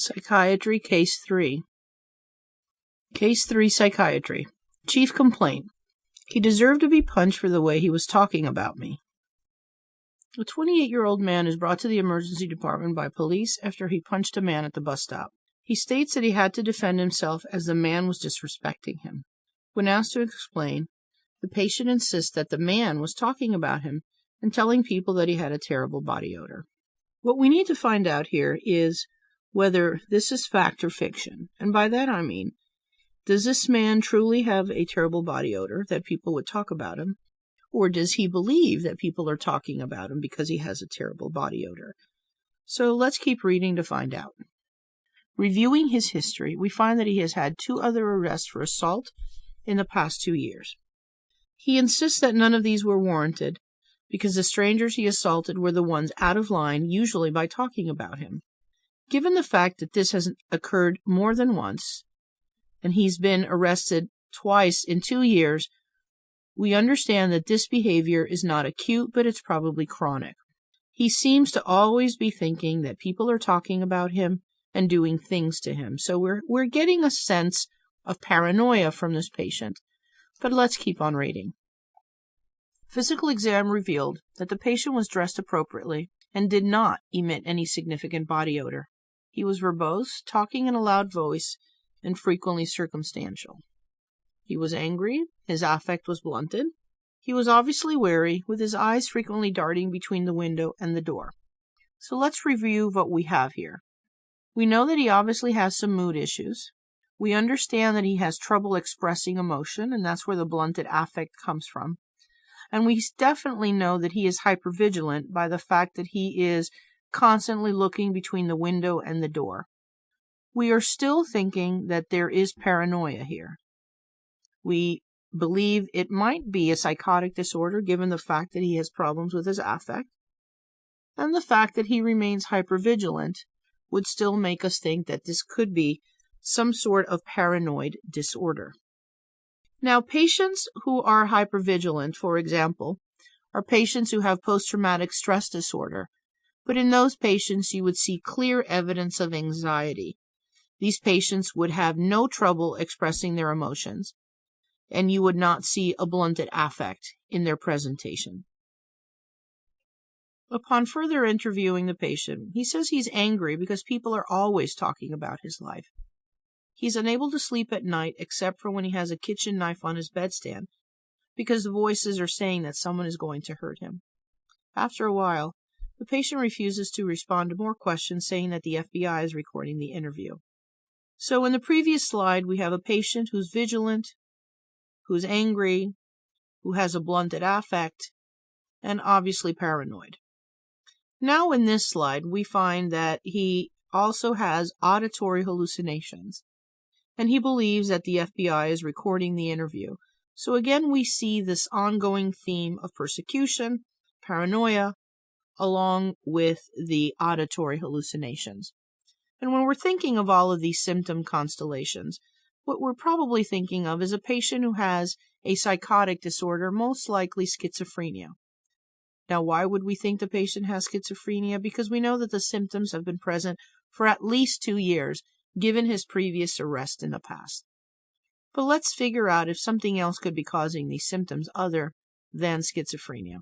Psychiatry, Case 3. Case 3, Psychiatry. Chief complaint. He deserved to be punched for the way he was talking about me. A 28-year-old man is brought to the emergency department by police after he punched a man at the bus stop. He states that he had to defend himself as the man was disrespecting him. When asked to explain, the patient insists that the man was talking about him and telling people that he had a terrible body odor. What we need to find out here is whether this is fact or fiction. And by that I mean, does this man truly have a terrible body odor that people would talk about him? Or does he believe that people are talking about him because he has a terrible body odor? So let's keep reading to find out. Reviewing his history, we find that he has had 2 other arrests for assault in the past 2 years. He insists that none of these were warranted because the strangers he assaulted were the ones out of line, usually by talking about him. Given the fact that this has occurred more than once, and he's been arrested twice in 2 years, we understand that this behavior is not acute, but it's probably chronic. He seems to always be thinking that people are talking about him and doing things to him. So we're getting a sense of paranoia from this patient. But let's keep on reading. Physical exam revealed that the patient was dressed appropriately and did not emit any significant body odor. He was verbose, talking in a loud voice, and frequently circumstantial. He was angry, his affect was blunted. He was obviously wary, with his eyes frequently darting between the window and the door. So let's review what we have here. We know that he obviously has some mood issues. We understand that he has trouble expressing emotion, and that's where the blunted affect comes from. And we definitely know that he is hypervigilant by the fact that he is constantly looking between the window and the door. We are still thinking that there is paranoia here. We believe it might be a psychotic disorder given the fact that he has problems with his affect, and the fact that he remains hypervigilant would still make us think that this could be some sort of paranoid disorder. Now, patients who are hypervigilant, for example, are patients who have post-traumatic stress disorder. But in those patients, you would see clear evidence of anxiety. These patients would have no trouble expressing their emotions, and you would not see a blunted affect in their presentation. Upon further interviewing the patient, he says he's angry because people are always talking about his life. He's unable to sleep at night except for when he has a kitchen knife on his bedstand, because the voices are saying that someone is going to hurt him. After a while, the patient refuses to respond to more questions, saying that the FBI is recording the interview. So in the previous slide, we have a patient who's vigilant, who's angry, who has a blunted affect, and obviously paranoid. Now in this slide, we find that he also has auditory hallucinations, and he believes that the FBI is recording the interview. So again, we see this ongoing theme of persecution, paranoia, along with the auditory hallucinations. And when we're thinking of all of these symptom constellations, what we're probably thinking of is a patient who has a psychotic disorder, most likely schizophrenia. Now, why would we think the patient has schizophrenia? Because we know that the symptoms have been present for at least 2 years, given his previous arrest in the past. But let's figure out if something else could be causing these symptoms other than schizophrenia.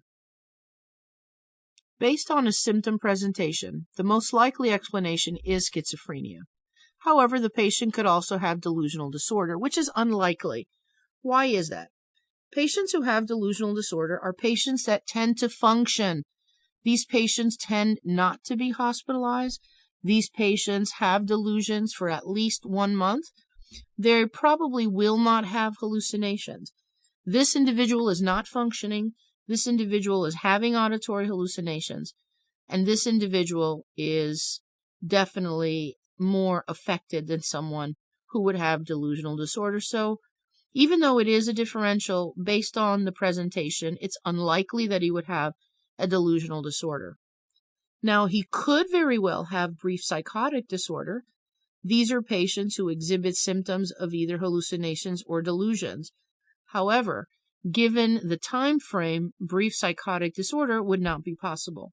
Based on his symptom presentation, the most likely explanation is schizophrenia. However, the patient could also have delusional disorder, which is unlikely. Why is that? Patients who have delusional disorder are patients that tend to function. These patients tend not to be hospitalized. These patients have delusions for at least 1 month. They probably will not have hallucinations. This individual is not functioning. This individual is having auditory hallucinations, and this individual is definitely more affected than someone who would have delusional disorder. So even though it is a differential based on the presentation, it's unlikely that he would have a delusional disorder. Now, he could very well have brief psychotic disorder. These are patients who exhibit symptoms of either hallucinations or delusions. However, given the time frame, brief psychotic disorder would not be possible.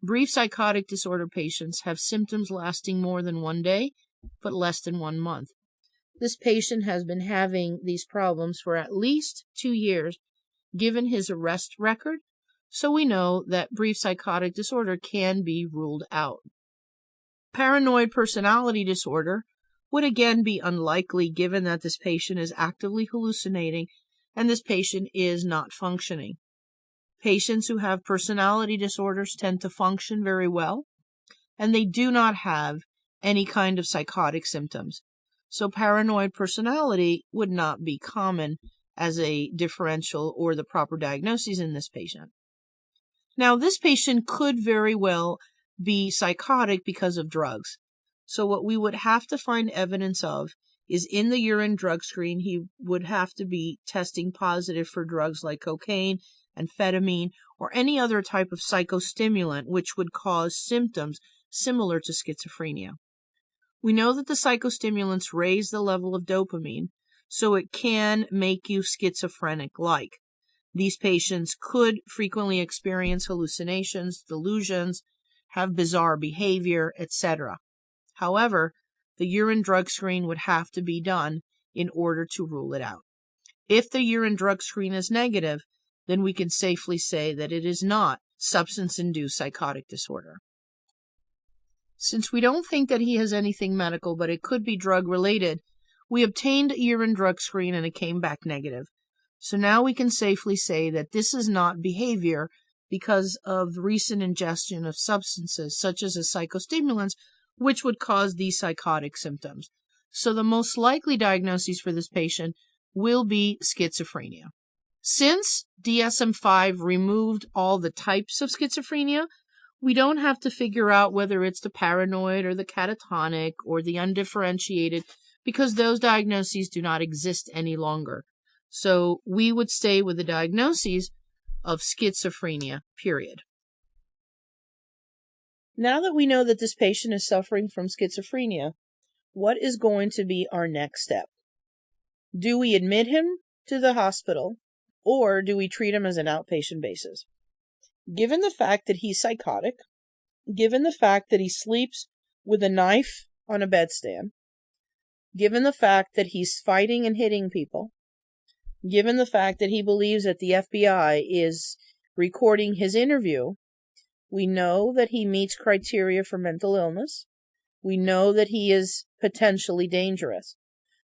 Brief psychotic disorder patients have symptoms lasting more than 1 day, but less than 1 month. This patient has been having these problems for at least 2 years, given his arrest record, so we know that brief psychotic disorder can be ruled out. Paranoid personality disorder would again be unlikely, given that this patient is actively hallucinating and this patient is not functioning. Patients who have personality disorders tend to function very well, and they do not have any kind of psychotic symptoms. So paranoid personality would not be common as a differential or the proper diagnosis in this patient. Now, this patient could very well be psychotic because of drugs. So what we would have to find evidence of is in the urine drug screen, he would have to be testing positive for drugs like cocaine, amphetamine, or any other type of psychostimulant which would cause symptoms similar to schizophrenia. We know that the psychostimulants raise the level of dopamine, so it can make you schizophrenic-like. These patients could frequently experience hallucinations, delusions, have bizarre behavior, etc. However, the urine drug screen would have to be done in order to rule it out. If the urine drug screen is negative, then we can safely say that it is not substance-induced psychotic disorder. Since we don't think that he has anything medical, but it could be drug-related, we obtained a urine drug screen and it came back negative. So now we can safely say that this is not behavior because of recent ingestion of substances such as psychostimulants, which would cause these psychotic symptoms. So the most likely diagnosis for this patient will be schizophrenia. Since DSM-5 removed all the types of schizophrenia, we don't have to figure out whether it's the paranoid or the catatonic or the undifferentiated, because those diagnoses do not exist any longer. So we would stay with the diagnoses of schizophrenia, period. Now that we know that this patient is suffering from schizophrenia, what is going to be our next step? Do we admit him to the hospital, or do we treat him as an outpatient basis? Given the fact that he's psychotic, given the fact that he sleeps with a knife on a bedstand, given the fact that he's fighting and hitting people, given the fact that he believes that the FBI is recording his interview, we know that he meets criteria for mental illness. We know that he is potentially dangerous.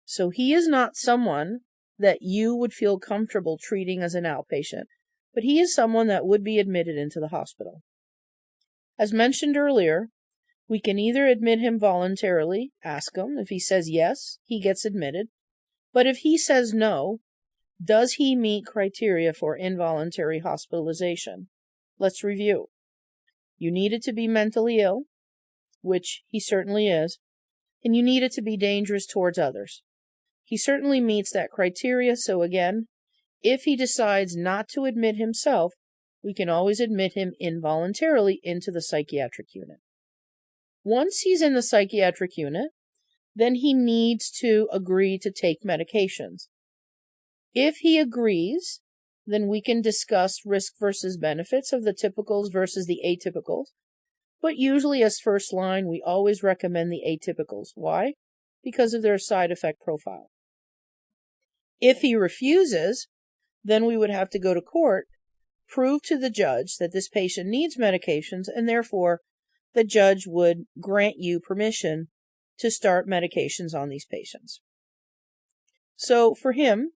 So he is not someone that you would feel comfortable treating as an outpatient, but he is someone that would be admitted into the hospital. As mentioned earlier, we can either admit him voluntarily, ask him. If he says yes, he gets admitted. But if he says no, does he meet criteria for involuntary hospitalization? Let's review. You needed to be mentally ill, which he certainly is, and you needed to be dangerous towards others. He certainly meets that criteria, so again, if he decides not to admit himself, we can always admit him involuntarily into the psychiatric unit. Once he's in the psychiatric unit, then he needs to agree to take medications. If he agrees, then we can discuss risk versus benefits of the typicals versus the atypicals. But usually as first line, we always recommend the atypicals. Why? Because of their side effect profile. If he refuses, then we would have to go to court, prove to the judge that this patient needs medications, and therefore the judge would grant you permission to start medications on these patients. So for him,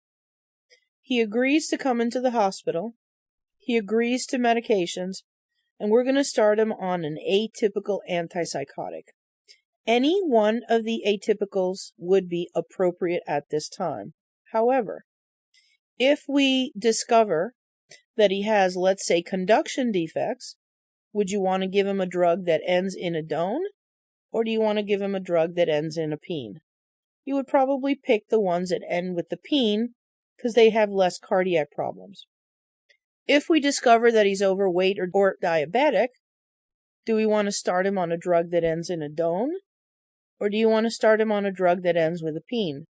he agrees to come into the hospital, he agrees to medications, and we're going to start him on an atypical antipsychotic. Any one of the atypicals would be appropriate at this time. However, if we discover that he has, let's say, conduction defects, would you want to give him a drug that ends in a done, or do you want to give him a drug that ends in a pene? You would probably pick the ones that end with the pene because they have less cardiac problems. If we discover that he's overweight or diabetic, do we want to start him on a drug that ends in a done, or do you want to start him on a drug that ends with a pene?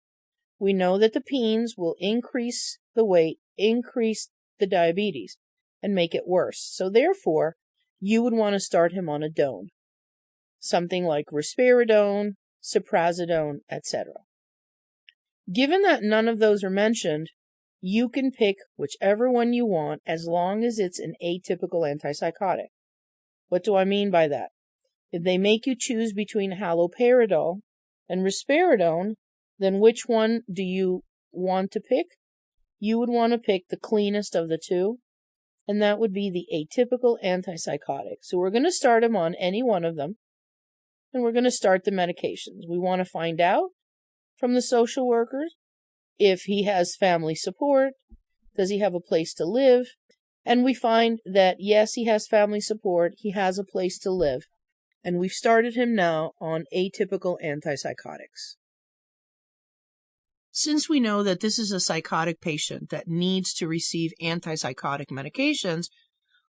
We know that the penes will increase the weight, increase the diabetes, and make it worse. So therefore, you would want to start him on a DONE. Something like risperidone, cyprasidone, etc. Given that none of those are mentioned, you can pick whichever one you want as long as it's an atypical antipsychotic. What do I mean by that? If they make you choose between haloperidol and risperidone, then which one do you want to pick? You would want to pick the cleanest of the two, and that would be the atypical antipsychotic. So we're going to start him on any one of them, and we're going to start the medications. We want to find out from the social workers if he has family support, does he have a place to live, and we find that yes, he has family support, he has a place to live, and we've started him now on atypical antipsychotics. Since we know that this is a psychotic patient that needs to receive antipsychotic medications,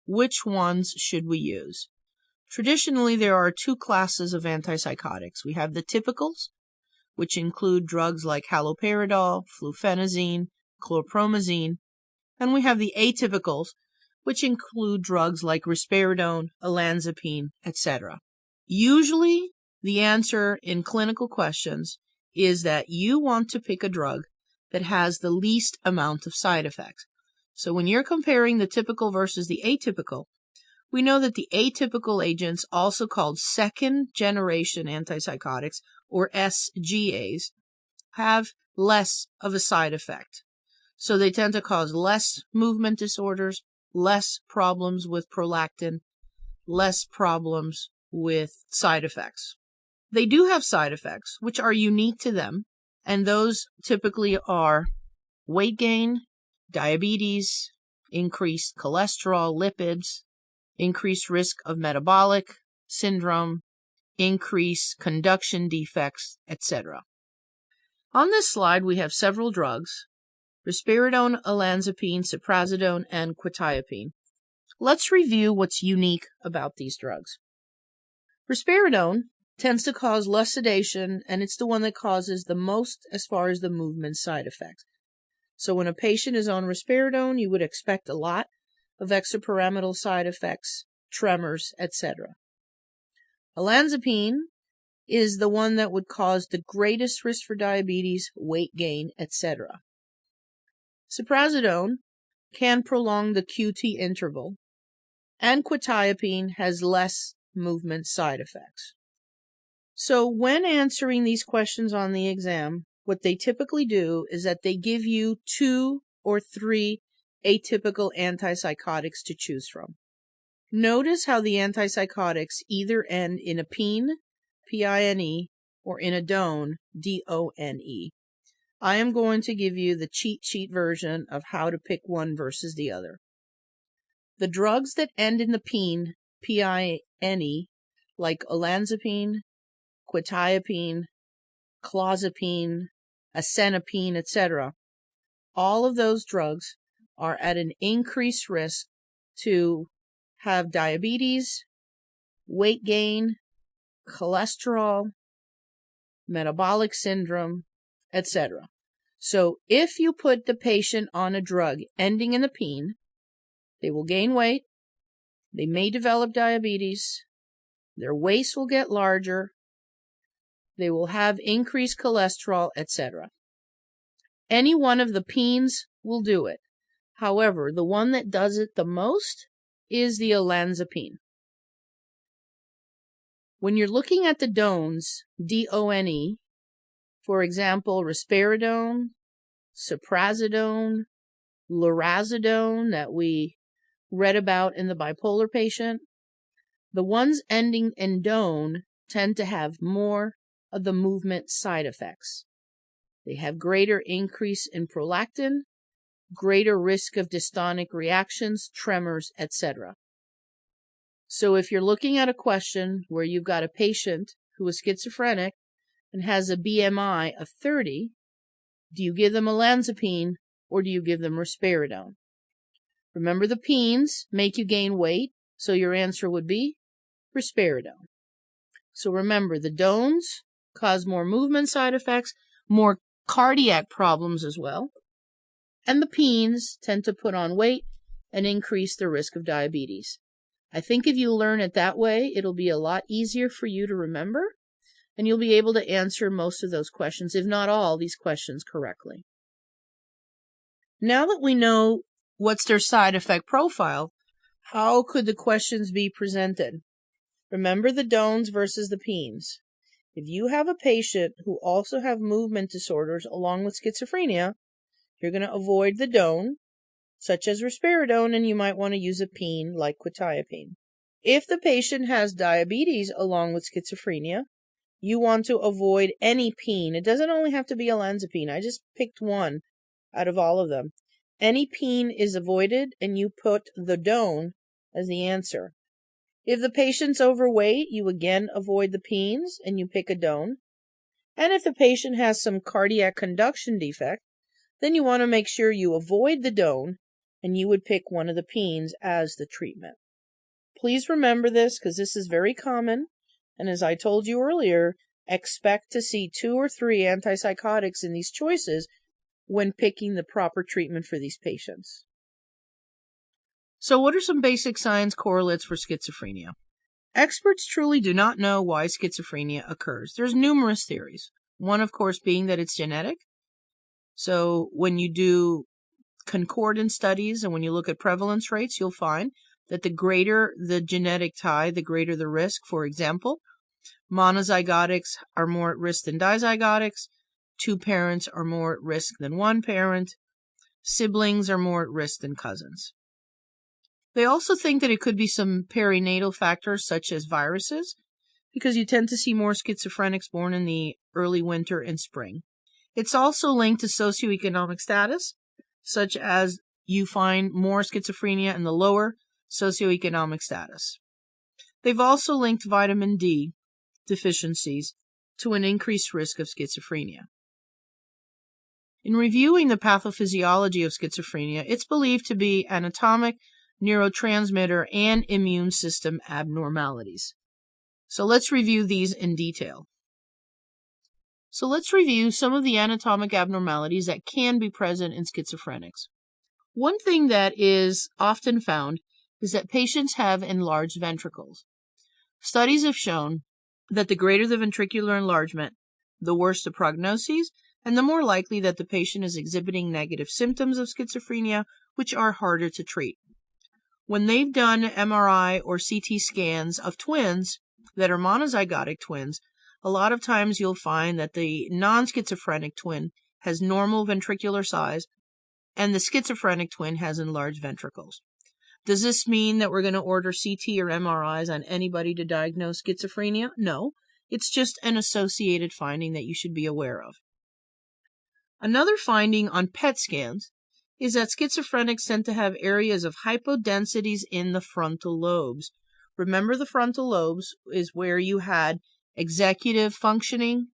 which ones should we use? Traditionally, there are two classes of antipsychotics. We have the typicals, which include drugs like haloperidol, fluphenazine, chlorpromazine, and we have the atypicals, which include drugs like risperidone, olanzapine, etc. Usually, the answer in clinical questions is that you want to pick a drug that has the least amount of side effects. So when you're comparing the typical versus the atypical, we know that the atypical agents, also called second-generation antipsychotics, or SGAs, have less of a side effect. So they tend to cause less movement disorders, less problems with prolactin, less problems with side effects. They do have side effects, which are unique to them, and those typically are weight gain, diabetes, increased cholesterol, lipids, increased risk of metabolic syndrome, increased conduction defects, etc. On this slide, we have several drugs: risperidone, olanzapine, cyprasidone, and quetiapine. Let's review what's unique about these drugs. Risperidone tends to cause less sedation, and it's the one that causes the most as far as the movement side effects. So when a patient is on risperidone, you would expect a lot of extrapyramidal side effects, tremors, etc. Olanzapine is the one that would cause the greatest risk for diabetes, weight gain, etc. Cyprasidone can prolong the QT interval, and quetiapine has less movement side effects. So when answering these questions on the exam, what they typically do is that they give you 2 or 3 atypical antipsychotics to choose from. Notice how the antipsychotics either end in a pine, P-I-N-E, or in a done, D-O-N-E. I am going to give you the cheat sheet version of how to pick one versus the other. The drugs that end in the pine, P-I-N-E, like olanzapine, quetiapine, clozapine, asenapine, etc., all of those drugs are at an increased risk to have diabetes, weight gain, cholesterol, metabolic syndrome, etc. So if you put the patient on a drug ending in the pine, they will gain weight, they may develop diabetes, their waist will get larger, they will have increased cholesterol, etc. Any one of the pines will do it. However, the one that does it the most is the olanzapine. When you're looking at the dones, D-O-N-E, for example, risperidone, cyprasidone, lorazepam that we read about in the bipolar patient, the ones ending in done tend to have more of the movement side effects. They have greater increase in prolactin, greater risk of dystonic reactions, tremors, etc. So if you're looking at a question where you've got a patient who is schizophrenic and has a BMI of 30, do you give them olanzapine or do you give them risperidone? Remember, the pines make you gain weight, so your answer would be risperidone. So remember, the dones cause more movement side effects, more cardiac problems as well, and the pines tend to put on weight and increase the risk of diabetes. I think if you learn it that way, it'll be a lot easier for you to remember, and you'll be able to answer most of those questions, if not all these questions, correctly. Now that we know what's their side effect profile, how could the questions be presented? Remember the don'ts versus the peens. If you have a patient who also have movement disorders along with schizophrenia, you're going to avoid the don't, such as risperidone, and you might want to use a peen like quetiapine. If the patient has diabetes along with schizophrenia, you want to avoid any peen. It doesn't only have to be olanzapine. I just picked one out of all of them. Any peen is avoided, and you put the don't as the answer. If the patient's overweight, you again avoid the peens, and you pick a don't. And if the patient has some cardiac conduction defect, then you want to make sure you avoid the don't, and you would pick one of the peens as the treatment. Please remember this, because this is very common, and as I told you earlier, expect to see 2 or 3 antipsychotics in these choices when picking the proper treatment for these patients. So what are some basic signs correlates for schizophrenia? Experts truly do not know why schizophrenia occurs. There's numerous theories. One, of course, being that it's genetic. So when you do concordant studies and when you look at prevalence rates, you'll find that the greater the genetic tie, the greater the risk. For example, monozygotics are more at risk than dizygotics. 2 parents are more at risk than 1 parent. Siblings are more at risk than cousins. They also think that it could be some perinatal factors such as viruses, because you tend to see more schizophrenics born in the early winter and spring. It's also linked to socioeconomic status, such as you find more schizophrenia in the lower socioeconomic status. They've also linked vitamin D deficiencies to an increased risk of schizophrenia. In reviewing the pathophysiology of schizophrenia, it's believed to be anatomic, neurotransmitter, and immune system abnormalities. So let's review these in detail. So let's review some of the anatomic abnormalities that can be present in schizophrenics. One thing that is often found is that patients have enlarged ventricles. Studies have shown that the greater the ventricular enlargement, the worse the prognoses, and the more likely that the patient is exhibiting negative symptoms of schizophrenia, which are harder to treat. When they've done MRI or CT scans of twins that are monozygotic twins, a lot of times you'll find that the non-schizophrenic twin has normal ventricular size and the schizophrenic twin has enlarged ventricles. Does this mean that we're going to order CT or MRIs on anybody to diagnose schizophrenia? No, it's just an associated finding that you should be aware of. Another finding on PET scans is that schizophrenics tend to have areas of hypodensities in the frontal lobes. Remember, the frontal lobes is where you had executive functioning,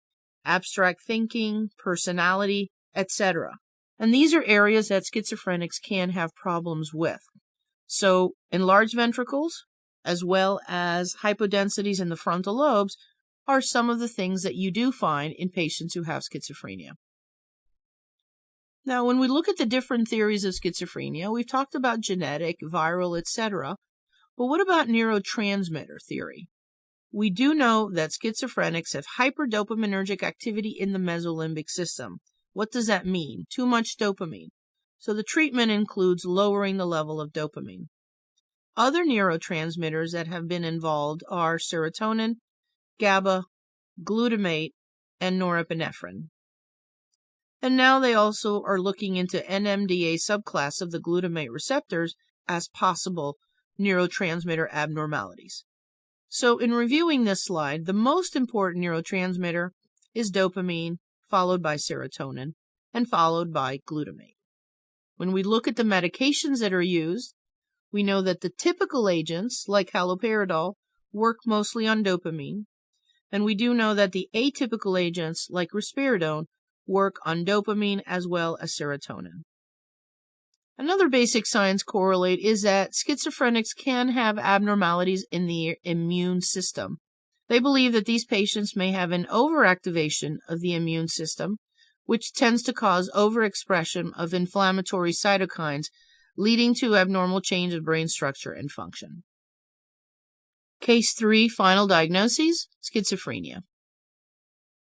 abstract thinking, personality, etc. And these are areas that schizophrenics can have problems with. So enlarged ventricles, as well as hypodensities in the frontal lobes, are some of the things that you do find in patients who have schizophrenia. Now, when we look at the different theories of schizophrenia, we've talked about genetic, viral, etc. But what about neurotransmitter theory? We do know that schizophrenics have hyperdopaminergic activity in the mesolimbic system. What does that mean? Too much dopamine. So the treatment includes lowering the level of dopamine. Other neurotransmitters that have been involved are serotonin, GABA, glutamate, and norepinephrine. And now they also are looking into NMDA subclass of the glutamate receptors as possible neurotransmitter abnormalities. So in reviewing this slide, the most important neurotransmitter is dopamine, followed by serotonin, and followed by glutamate. When we look at the medications that are used, we know that the typical agents, like haloperidol, work mostly on dopamine, and we do know that the atypical agents, like risperidone, work on dopamine as well as serotonin. Another basic science correlate is that schizophrenics can have abnormalities in the immune system. They believe that these patients may have an overactivation of the immune system, which tends to cause overexpression of inflammatory cytokines, leading to abnormal change of brain structure and function. Case 3, final diagnoses, schizophrenia.